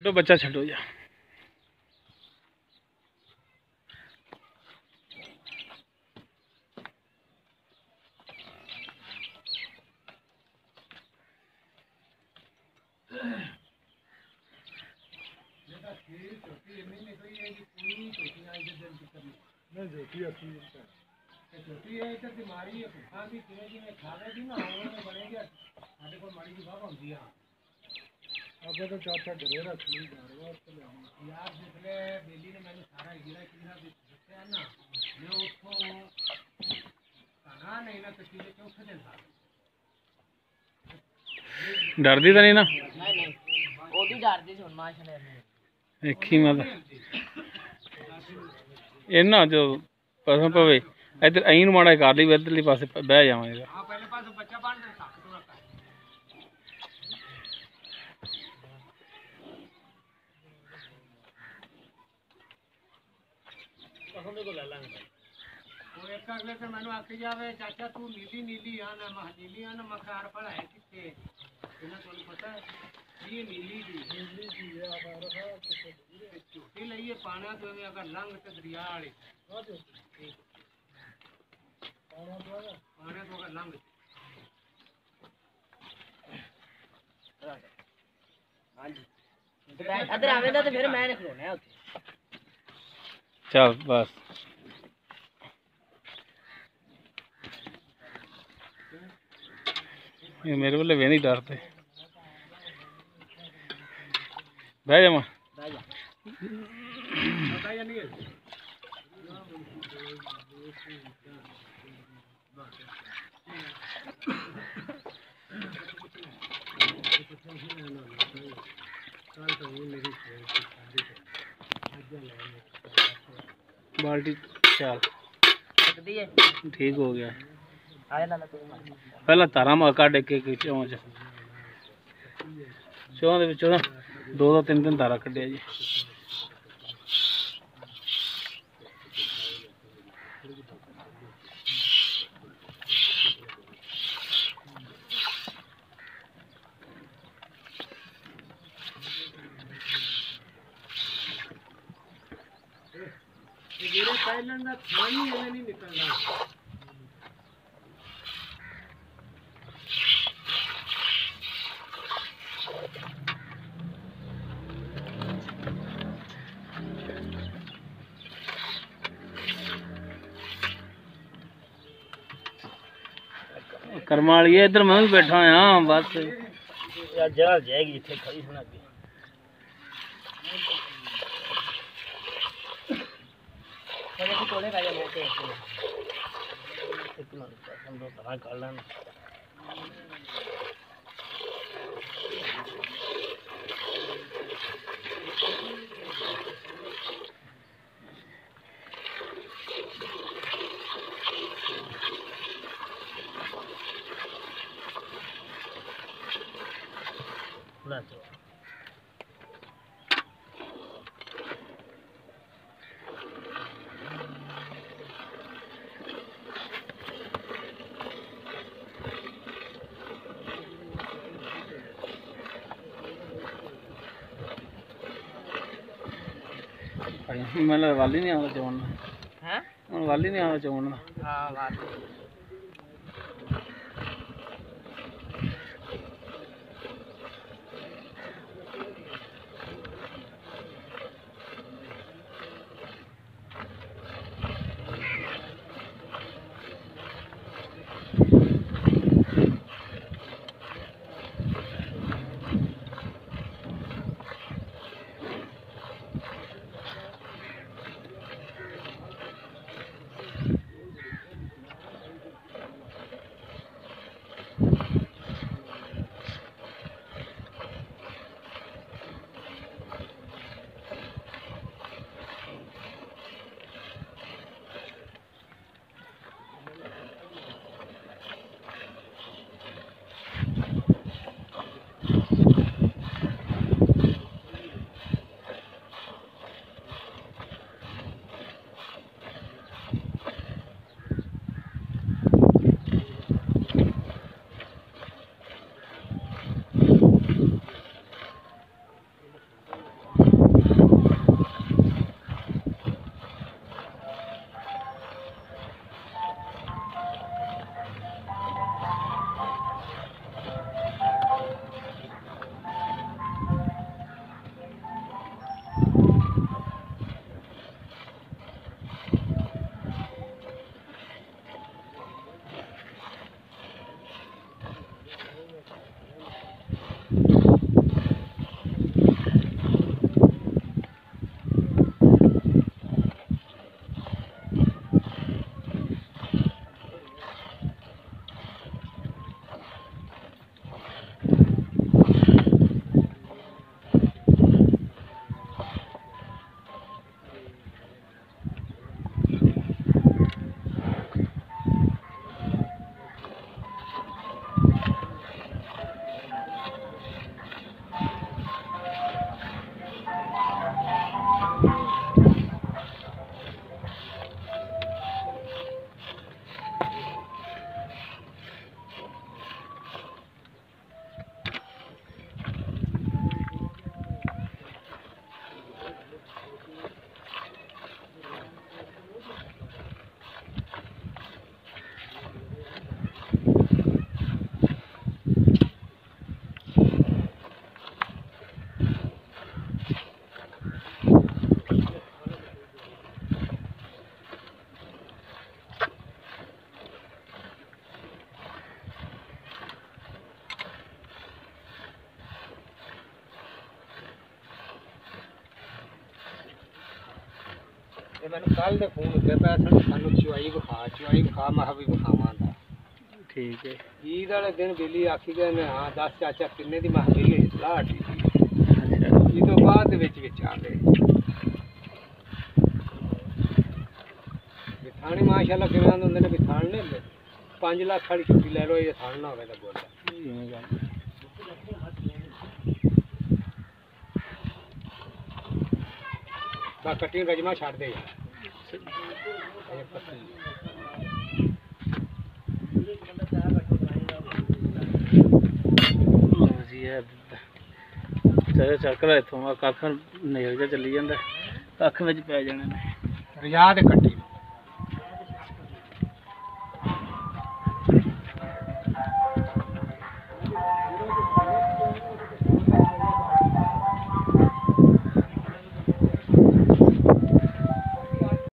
तो बच्चा छो जा तो चाचा घरे रख ली यार जिसले बेली ने मैंने सारा हीरा कीरा दस्या ना मैं उसको कहा नहीं ना किसी ने चौथे दिन था डरदी तो नहीं ना नहीं ओदी डरदी सुन माश ने देखी मत इन्ना जो पसंद पवे इधर अईन माड़ा कर ली इधरली पासे बह जावांगे हां पहले पासे बच्चा बांध दे तक तो रखा एक अगले से मैंने आखी जावे चाचा तू नीली नीली आना मह नीली आना मकार पड़ा है किथे इन्हें तो पता है ये नीली दी है आप छुट्टी लइए पाना तो अगर लंग ते दरिया वाली पाना तो अगर लंग हां जी अदर आवेदा तो फिर मैं खलोना है उथे चल बस ये मेरे वाले वे नहीं डरते बह जा बाल्टी चल ठीक हो गया पहला तारा मा कढ़ के चौं दो तीन तीन तारा कढ़िया जी नहीं निकलना कर्मा वाली इधर मैं भी बैठा हाँ बस यार जगह जाएगी इतने खड़ी सुना के तोड़े का मैं तो इतना हम लोग कहाँ कर लेना ना तो मैं वाली नहीं आता चौन है वाली नहीं आता चौन हाँ वाली ਤੇ ਮੈਨੂੰ ਕੱਲ ਦੇ ਫੋਨ ਉੱਤੇ ਪਿਆ ਸਾਨੂੰ ਚੁਆਈ ਵਿਖਾ ਮੈਂ ਵੀ ਵਿਖਾਵਾਂ ਦਾ ਠੀਕ ਹੈ ਈਦ ਵਾਲੇ ਦਿਨ ਬਿੱਲੀ ਆਖੀ ਗਏ ਨੇ ਹਾਂ ਦੱਸ ਚਾਚਾ ਕਿੰਨੇ ਦੀ ਮੈਂ ਬਿੱਲੀ ਸਲਾਹ ਠੀਕ ਅੱਛਾ ਇਹ ਤੋਂ ਬਾਅਦ ਦੇ ਵਿੱਚ ਆ ਗਏ ਥਾਣੇ ਮਾਸ਼ਾਅੱਲਾ ਕਿਵੇਂ ਹੁੰਦੇ ਨੇ ਵੀ ਥਾਣ ਨੇ 5 ਲੱਖ ਵਾਲੀ ਛੁੱਟੀ ਲੈ ਲਓ ਇਹ ਥਾਣ ਨਾ ਹੋਵੇ ਤਾਂ ਬੋਲ ਇਵੇਂ ਗੱਲ ਬਾ ਕੱਟੀ ਰਜਮਾ ਛੱਡ ਦੇ ਯਾਰ ਇਹ ਪੱਤੀ ਜੀ ਹੈ ਚਲੋ ਚੱਕਰ ਇੱਥੋਂ ਕੱਖ ਨੇਲ ਜਿਹਾ ਚੱਲੀ ਜਾਂਦਾ ਕੱਖ ਵਿੱਚ ਪੈ ਜਾਣੇ ਨੇ ਰਿਆ ਤੇ ਕੱਟੀ